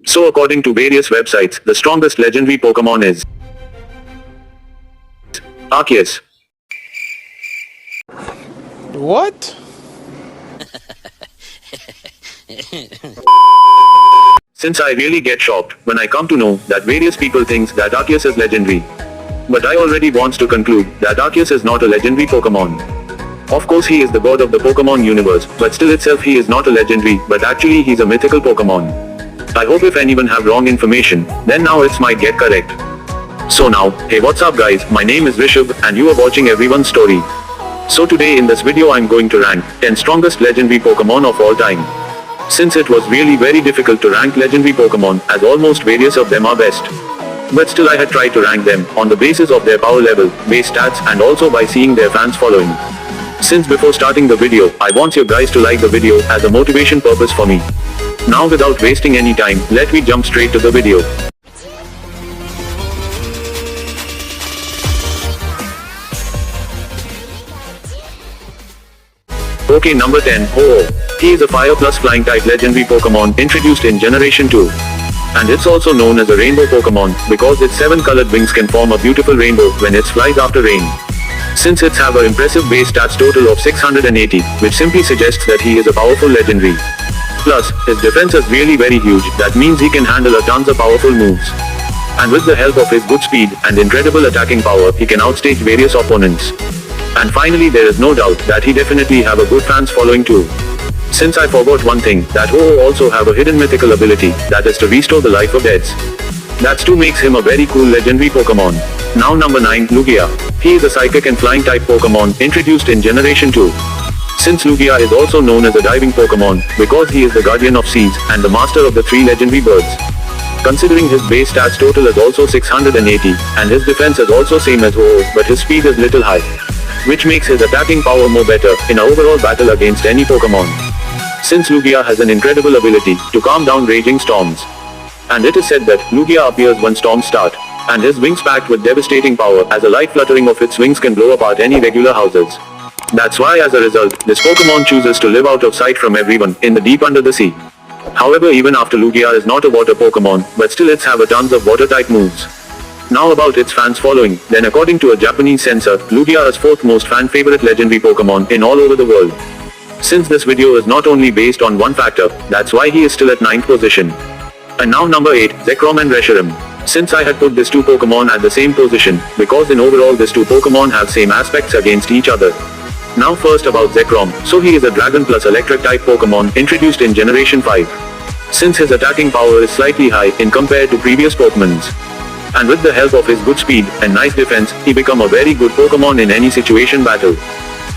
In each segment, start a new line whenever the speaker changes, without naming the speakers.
So according to various websites, the strongest legendary Pokemon is Arceus.
What?
Since I really get shocked when I come to know that various people think that Arceus is legendary. But I already wants to conclude that Arceus is not a legendary Pokemon. Of course he is the god of the Pokemon universe, but still itself he is not a legendary, but actually he's a mythical Pokemon. I hope if anyone have wrong information, then now it's might get correct. So now, hey what's up guys, my name is Rishabh, and you are watching Everyone's Story. So today in this video I'm going to rank 10 strongest legendary Pokemon of all time. Since it was really very difficult to rank legendary Pokemon, as almost various of them are best. But still I had tried to rank them, on the basis of their power level, base stats, and also by seeing their fans following. Since before starting the video, I want you guys to like the video, as a motivation purpose for me. Now without wasting any time, let me jump straight to the video. Okay, number 10, Ho-Oh. He is a fire plus flying type legendary Pokemon introduced in Generation 2. And it's also known as a rainbow Pokemon, because its 7 colored wings can form a beautiful rainbow when it flies after rain. Since it's have an impressive base stats total of 680, which simply suggests that he is a powerful legendary. Plus, his defense is really very huge, that means he can handle a tons of powerful moves. And with the help of his good speed and incredible attacking power, he can outstage various opponents. And finally there is no doubt that he definitely have a good fans following too. Since I forgot one thing, that Ho-Oh also have a hidden mythical ability, that is to restore the life of deads. That's too makes him a very cool legendary Pokemon. Now number 9, Lugia. He is a psychic and flying type Pokemon, introduced in Generation 2. Since Lugia is also known as a diving Pokemon, because he is the guardian of seas, and the master of the 3 legendary birds. Considering his base stats total is also 680, and his defense is also same as Ho-Oh, but his speed is little high. Which makes his attacking power more better, in an overall battle against any Pokemon. Since Lugia has an incredible ability to calm down raging storms. And it is said that Lugia appears when storms start, and his wings packed with devastating power, as a light fluttering of its wings can blow apart any regular houses. That's why as a result, this Pokemon chooses to live out of sight from everyone, in the deep under the sea. However, even after Lugia is not a water Pokemon, but still it's have a tons of water type moves. Now about its fans following, then according to a Japanese censor, Lugia is 4th most fan favorite legendary Pokemon in all over the world. Since this video is not only based on one factor, that's why he is still at 9th position. And now number 8, Zekrom and Resharim. Since I had put these two Pokemon at the same position, because in overall these two Pokemon have same aspects against each other. Now first about Zekrom, so he is a dragon plus electric type Pokemon introduced in Generation 5. Since his attacking power is slightly high in compared to previous Pokemons. And with the help of his good speed and nice defense, he become a very good Pokemon in any situation battle.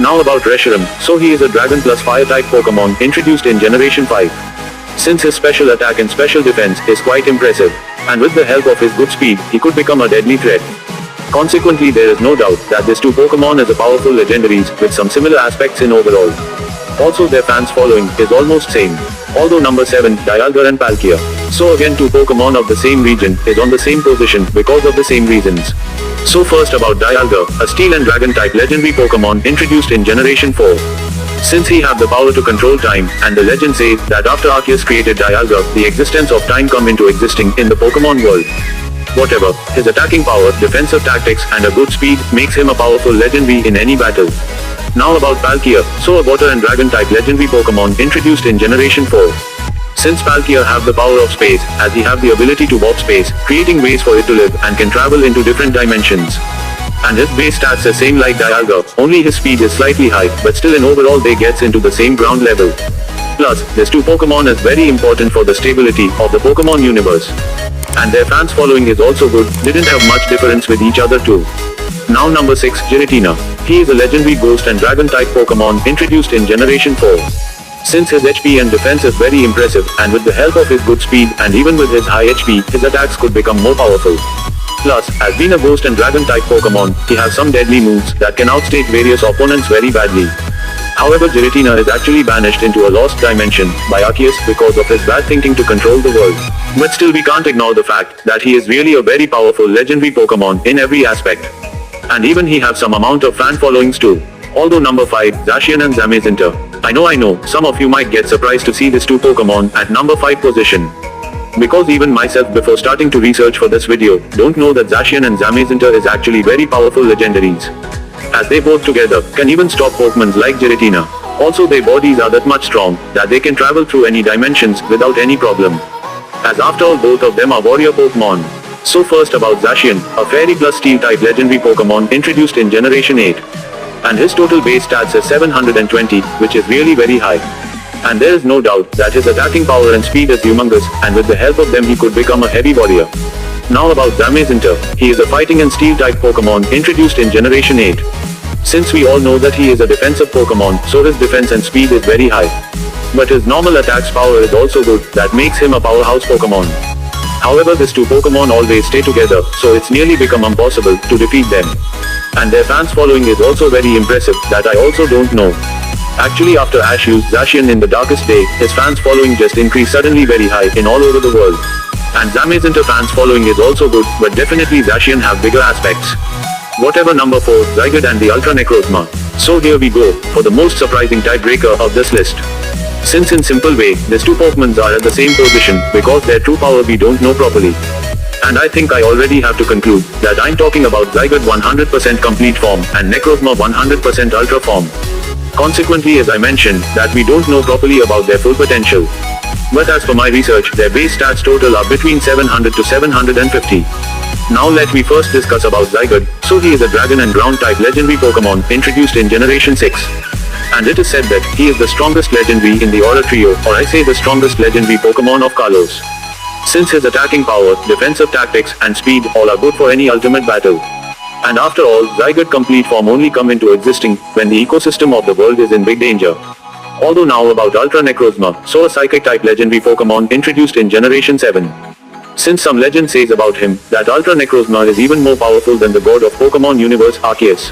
Now about Resharim, so he is a dragon plus fire type Pokemon introduced in Generation 5. Since his special attack and special defense is quite impressive, and with the help of his good speed, he could become a deadly threat. Consequently there is no doubt that these two Pokemon is a powerful legendaries with some similar aspects in overall. Also their fans following is almost same. Although number 7, Dialga and Palkia. So again two Pokemon of the same region is on the same position because of the same reasons. So first about Dialga, a steel and dragon type legendary Pokemon introduced in Generation 4. Since he have the power to control time, and the legend says that after Arceus created Dialga, the existence of time come into existing in the Pokemon world. Whatever, his attacking power, defensive tactics, and a good speed makes him a powerful legendary in any battle. Now about Palkia, so a water and dragon type legendary Pokemon introduced in Generation 4. Since Palkia have the power of space, as he have the ability to warp space, creating ways for it to live and can travel into different dimensions. And his base stats are same like Dialga, only his speed is slightly high, but still in overall they gets into the same ground level. Plus, this two Pokemon is very important for the stability of the Pokemon universe. And their fans following is also good, didn't have much difference with each other too. Now number 6, Giratina. He is a legendary ghost and dragon type Pokemon introduced in Generation 4. Since his HP and defense is very impressive, and with the help of his good speed and even with his high HP, his attacks could become more powerful. Plus, as being a ghost and dragon type Pokemon, he has some deadly moves that can outstage various opponents very badly. However, Giratina is actually banished into a lost dimension by Arceus because of his bad thinking to control the world. But still we can't ignore the fact that he is really a very powerful legendary Pokemon in every aspect. And even he have some amount of fan followings too. Although number 5, Zacian and Zamazenta. I know, some of you might get surprised to see these two Pokemon at number 5 position. Because even myself before starting to research for this video, don't know that Zacian and Zamazenta is actually very powerful legendaries. As they both together, can even stop Pokemons like Giratina. Also their bodies are that much strong, that they can travel through any dimensions, without any problem. As after all both of them are warrior Pokemon. So first about Zacian, a Fairy plus Steel type legendary Pokemon introduced in Generation 8. And his total base stats is 720, which is really very high. And there is no doubt that his attacking power and speed is humongous, and with the help of them he could become a heavy warrior. Now about Zamazenta, he is a fighting and steel type Pokemon introduced in Generation 8. Since we all know that he is a defensive Pokemon, so his defense and speed is very high. But his normal attack's power is also good, that makes him a powerhouse Pokemon. However these two Pokemon always stay together, so it's nearly become impossible to defeat them. And their fans following is also very impressive, that I also don't know. Actually after Ash used Zacian in the darkest day, his fans following just increased suddenly very high in all over the world. And Zamazenta fans following is also good, but definitely Zacian have bigger aspects. Whatever number 4, Zygarde and the Ultra Necrozma. So here we go, for the most surprising tiebreaker of this list. Since in simple way, these two Pokemons are at the same position, because their true power we don't know properly. And I think I already have to conclude, that I'm talking about Zygarde 100% complete form, and Necrozma 100% ultra form. Consequently as I mentioned, that we don't know properly about their full potential. But as for my research, their base stats total are between 700 to 750. Now let me first discuss about Zygarde. So he is a dragon and ground type legendary Pokemon introduced in Generation 6. And it is said that he is the strongest legendary in the Aura Trio, or I say the strongest legendary Pokemon of Kalos. Since his attacking power, defensive tactics, and speed all are good for any ultimate battle. And after all, Zygarde complete form only come into existing when the ecosystem of the world is in big danger. Although now about Ultra Necrozma, so a psychic type legendary Pokemon introduced in Generation 7. Since some legend says about him, that Ultra Necrozma is even more powerful than the god of Pokemon universe Arceus.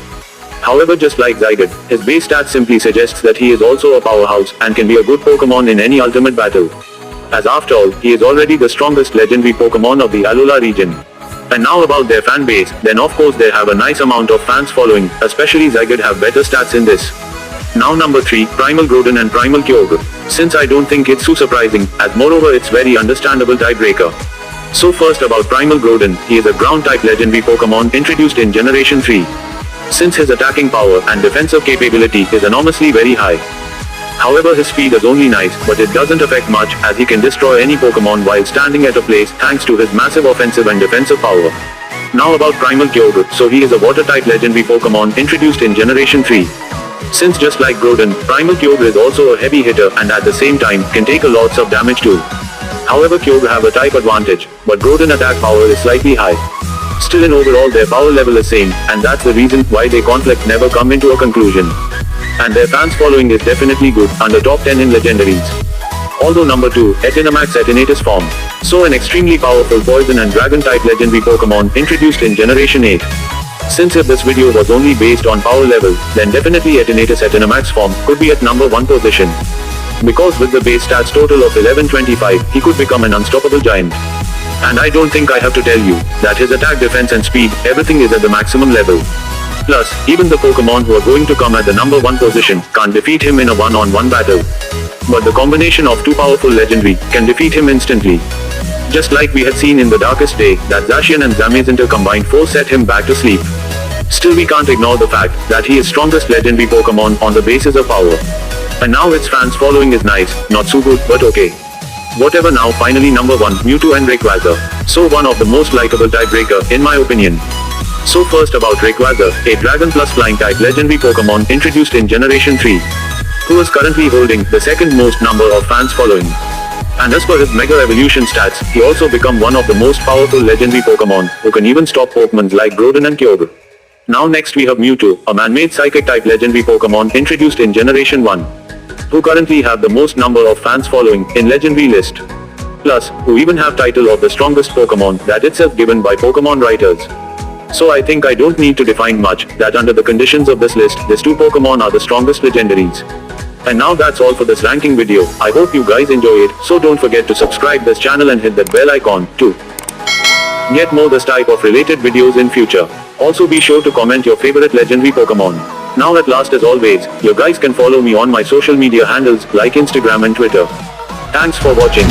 However just like Zygarde, his base stats simply suggests that he is also a powerhouse, and can be a good Pokemon in any ultimate battle. As after all, he is already the strongest legendary Pokemon of the Alola region. And now about their fan base, then of course they have a nice amount of fans following, especially Zygarde have better stats in this. Now number 3, Primal Groudon and Primal Kyogre. Since I don't think it's too surprising, as moreover it's very understandable tiebreaker. So first about Primal Groudon, he is a ground type legendary Pokemon introduced in Generation 3. Since his attacking power and defensive capability is enormously very high. However his speed is only nice, but it doesn't affect much, as he can destroy any Pokemon while standing at a place thanks to his massive offensive and defensive power. Now about Primal Kyogre, so he is a water type legendary Pokemon introduced in Generation 3. Since just like Groudon, Primal Kyogre is also a heavy hitter and at the same time can take a lots of damage too. However Kyogre have a type advantage, but Groudon attack power is slightly high. Still in overall their power level is same, and that's the reason why their conflict never come into a conclusion. And their fans following is definitely good, under top 10 in legendaries. Although number 2, Etinamax Etinatus form. So an extremely powerful poison and dragon type legendary Pokemon introduced in Generation 8. Since if this video was only based on power level, then definitely Etinatus Etinamax form could be at number 1 position. Because with the base stats total of 1125, he could become an unstoppable giant. And I don't think I have to tell you, that his attack, defense and speed, everything is at the maximum level. Plus, even the Pokemon who are going to come at the number 1 position, can't defeat him in a one-on-one battle. But the combination of two powerful legendary, can defeat him instantly. Just like we had seen in the darkest day, that Zacian and Zamazenta combined force set him back to sleep. Still we can't ignore the fact, that he is strongest legendary Pokemon on the basis of power. And now its fans following is nice, not so good, but okay. Whatever now finally number 1, Mewtwo and Rayquaza. So one of the most likable tiebreaker, in my opinion. So first about Rayquaza, a dragon plus flying type legendary Pokemon introduced in Generation 3. Who is currently holding the second most number of fans following. And as per his Mega Evolution stats, he also become one of the most powerful legendary Pokemon, who can even stop Pokemons like Groudon and Kyogre. Now next we have Mewtwo, a man-made psychic type legendary Pokemon introduced in Generation 1. Who currently have the most number of fans following in legendary list. Plus, who even have title of the strongest Pokemon, that itself given by Pokemon writers. So I think I don't need to define much, that under the conditions of this list, these two Pokemon are the strongest legendaries. And now that's all for this ranking video. I hope you guys enjoy it, so don't forget to subscribe this channel and hit that bell icon, to get more this type of related videos in future. Also be sure to comment your favorite legendary Pokemon. Now at last as always, you guys can follow me on my social media handles, like Instagram and Twitter. Thanks for watching.